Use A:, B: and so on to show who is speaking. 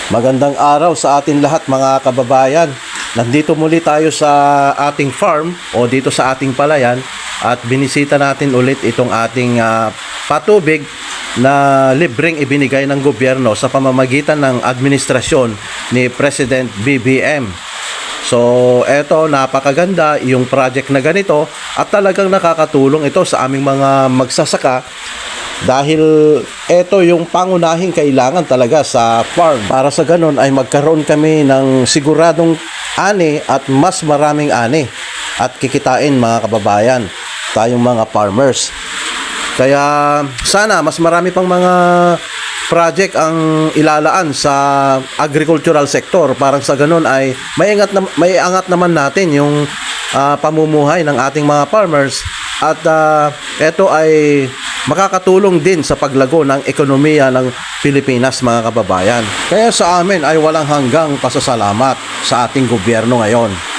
A: Magandang araw sa atin lahat mga kababayan. Nandito muli tayo sa ating farm o dito sa ating palayan at binisita natin ulit itong ating patubig na libreng ibinigay ng gobyerno sa pamamagitan ng administrasyon ni President BBM. So, eto, napakaganda yung project na ganito at talagang nakakatulong ito sa aming mga magsasaka dahil ito yung pangunahing kailangan talaga sa farm. Para sa ganun ay magkaroon kami ng siguradong ani at mas maraming ani at kikitain mga kababayan, tayong mga farmers. Kaya sana mas marami pang mga project ang ilalaan sa agricultural sector. Parang sa ganun ay may angat naman natin yung pamumuhay ng ating mga farmers at ito ay makakatulong din sa paglago ng ekonomiya ng Pilipinas mga kababayan. Kaya sa amin ay walang hanggang pasasalamat sa ating gobyerno ngayon.